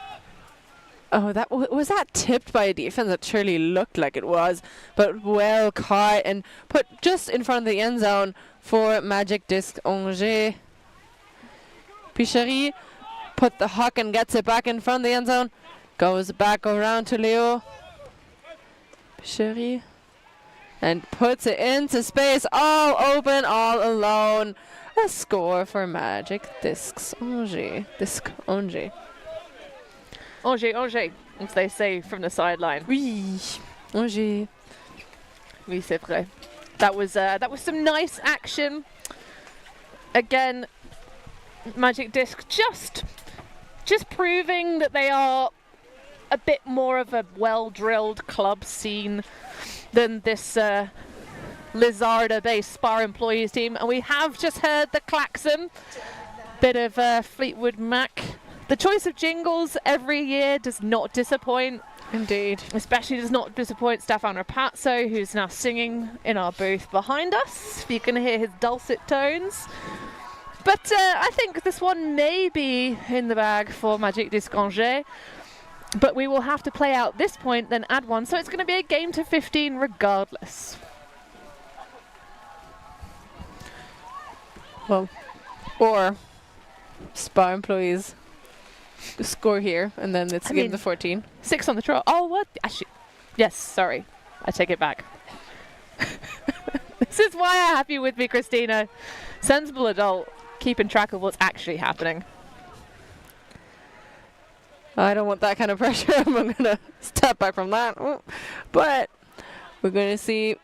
Oh, that was that tipped by a defense? That surely looked like it was, but well caught and put just in front of the end zone for Magic Disc Angers. Pichery put the huck and gets it back in front of the end zone. Goes back around to Leo. Pichery. And puts it into space, all open, all alone. A score for Magic Discs Angers. Disc Angers. Angers, as they say from the sideline. Oui, Angers. Oui, c'est vrai. That was some nice action. Again, Magic Disc just proving that they are a bit more of a well-drilled club scene than this Lizarda-based Spar employees team. And we have just heard the klaxon. Bit of Fleetwood Mac. The choice of jingles every year does not disappoint. Indeed. Especially does not disappoint Stefan Rapazzo, who's now singing in our booth behind us. You can hear his dulcet tones. But I think this one may be in the bag for Magic Disc Angers. But we will have to play out this point, then add 1. So it's going to be a game to 15 regardless. Well, or Spar employees score here, and then it's a game to 14. 6 on the draw. Oh, what? Actually, yes, sorry. I take it back. This is why I have you with me, Christina. Sensible adult, keeping track of what's actually happening. I don't want that kind of pressure. I'm going to step back from that. But we're going to see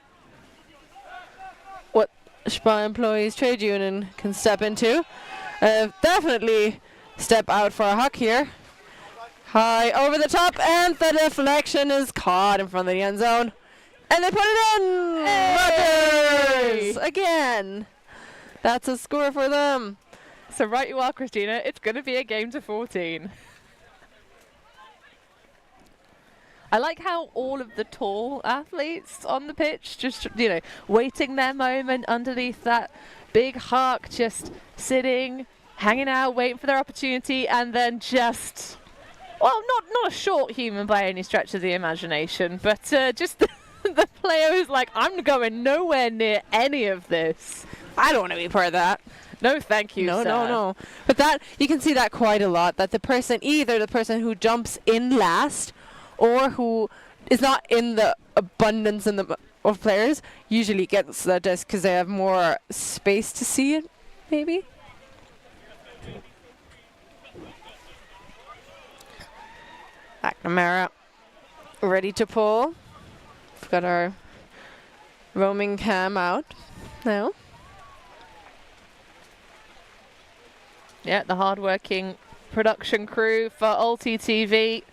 what Spar employees trade union can step into. Definitely step out for a huck here. High over the top, and the deflection is caught in front of the end zone. And they put it in! Hey! Again. That's a score for them. So right you are, Christina. It's going to be a game to 14. I like how all of the tall athletes on the pitch just, waiting their moment underneath that big huck, just sitting, hanging out, waiting for their opportunity, and then just, well, not a short human by any stretch of the imagination, but just the player who's like, I'm going nowhere near any of this. I don't want to be part of that. No, thank you, sir. No. But that, you can see that quite a lot, that either the person who jumps in last or who is not in the abundance of players usually gets the disc because they have more space to see it, maybe. McNamara ready to pull. We've got our roaming cam out now. Yeah, the hard-working production crew for ULTI.TV,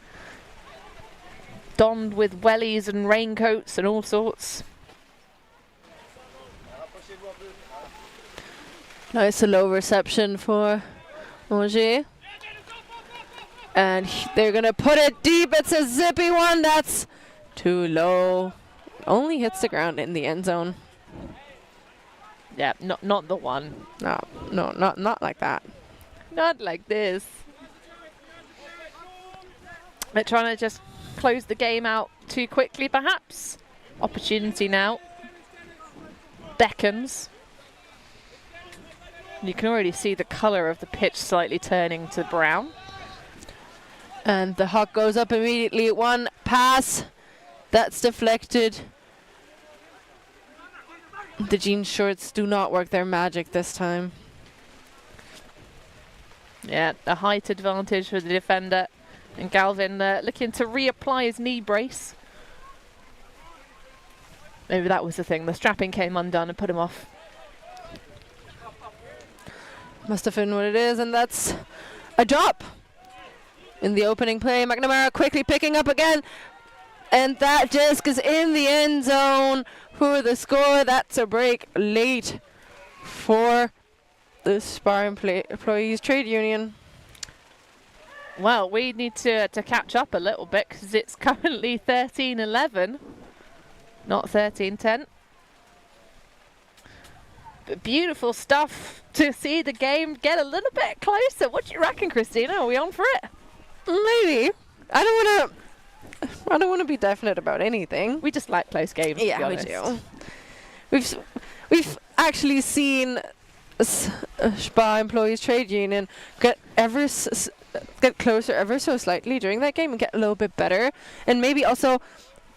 donned with wellies and raincoats and all sorts. Nice low reception for Angers. And they're going to put it deep. It's a zippy one. That's too low. Only hits the ground in the end zone. Yeah, not the one. No, not like that. Not like this. They're trying to just close the game out too quickly, perhaps. Opportunity now beckons. You can already see the colour of the pitch slightly turning to brown. And the huck goes up immediately. One pass. That's deflected. The jean shorts do not work their magic this time. Yeah, a height advantage for the defender. And Galvin looking to reapply his knee brace. Maybe that was the thing. The strapping came undone and put him off. Must have been what it is, and that's a drop. In the opening play, McNamara quickly picking up again. And that disc is in the end zone for the score. That's a break late for the Spar Employees Trade Union. Well, we need to catch up a little bit because it's currently 13-11, not 13-10. But beautiful stuff to see the game get a little bit closer. What do you reckon, Christina? Are we on for it? Maybe. I don't want to be definite about anything. We just like close games. Yeah, we do. We've actually seen Spar Employees Trade Union get closer ever so slightly during that game and get a little bit better, and maybe also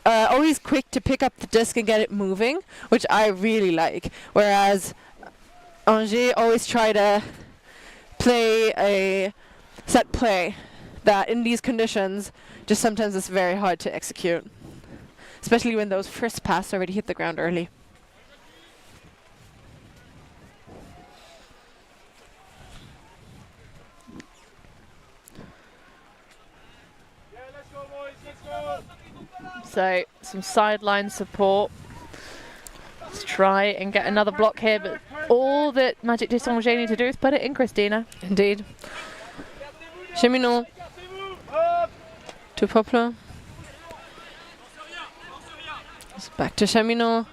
always quick to pick up the disc and get it moving, which I really like. Whereas Angers always try to play a set play that in these conditions just sometimes it's very hard to execute, especially when those first passes already hit the ground early. So some sideline support. Let's try and get another block here, but all that Magic Disc Angers need to do is put it in, Christina. Indeed. Cheminot to Poplar. It's back to Cheminot.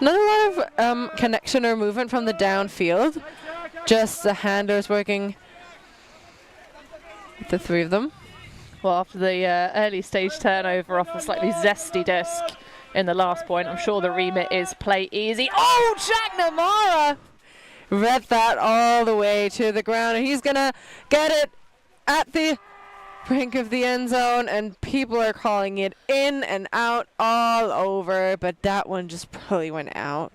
Not a lot of connection or movement from the downfield. Just the handlers working with the three of them. Well, after the early stage turnover off a slightly zesty disc in the last point, I'm sure the remit is play easy. Oh, Jack Namara! Read that all the way to the ground, and he's going to get it at the brink of the end zone, and people are calling it in and out all over, but that one just probably went out.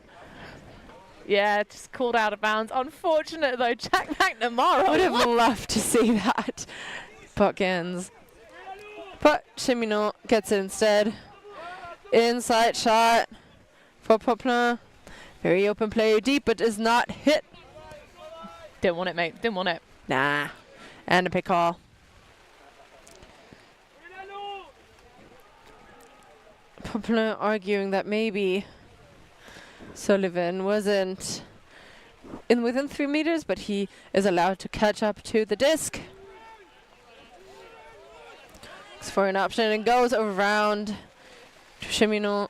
Yeah, just called out of bounds. Unfortunate, though, Jack McNamara. Would have loved to see that. Puck ends. But Cheminot gets it instead. Inside shot for Poplin. Very open play, deep, but is not hit. Didn't want it, mate. Didn't want it. Nah. And a pick call. Poplin arguing that maybe Sullivan wasn't within 3 meters, but he is allowed to catch up to the disc. For an option and goes around to Cheminot.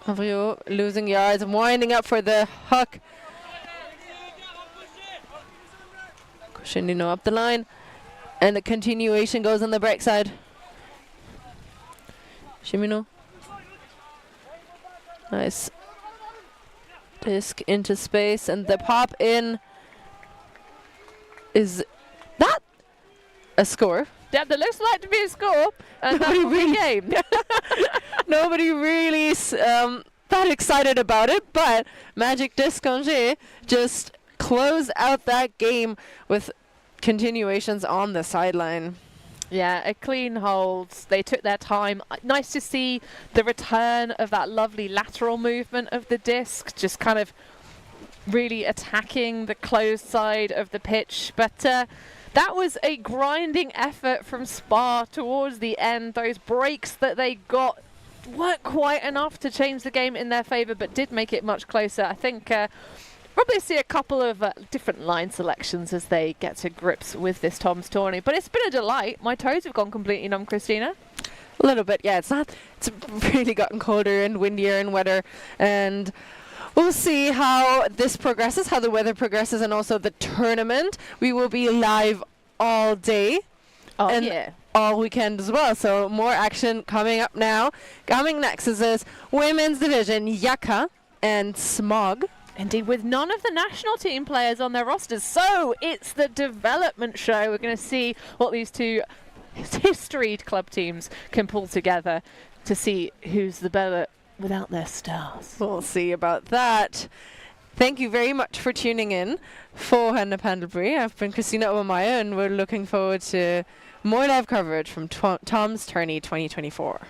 Avrio losing yards and winding up for the huck. Cheminot up the line, and the continuation goes on the break side. Cheminot. Nice. Disc into space, and the pop in. Is that a score? Yeah, that looks like to be a score, and that's the game. Nobody really that excited about it, but Magic Disc Angers just close out that game with continuations on the sideline. Yeah, a clean hold. They took their time. Nice to see the return of that lovely lateral movement of the disc, just kind of really attacking the closed side of the pitch. But that was a grinding effort from Spar towards the end. Those breaks that they got weren't quite enough to change the game in their favour, but did make it much closer. I think probably see a couple of different line selections as they get to grips with this Tom's Tourney. But it's been a delight. My toes have gone completely numb, Christina. A little bit, yeah. It's really gotten colder and windier and wetter, and we'll see how this progresses, how the weather progresses, and also the tournament. We will be live all day. Oh, and yeah. all weekend as well. So more action coming up now. Coming next is this women's division, Yaka and Smog. Indeed, with none of the national team players on their rosters. So it's the development show. We're going to see what these two historied club teams can pull together to see who's the better without their stars. We'll see about that. Thank you very much for tuning in for Hannah Pendlebury. I've been Christina Obamaya, and we're looking forward to more live coverage from Tom's Tourney 2024.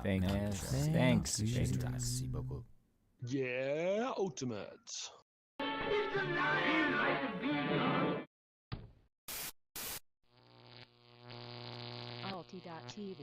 Thank you. Thanks. Yeah, ultimate. ULTI.TV.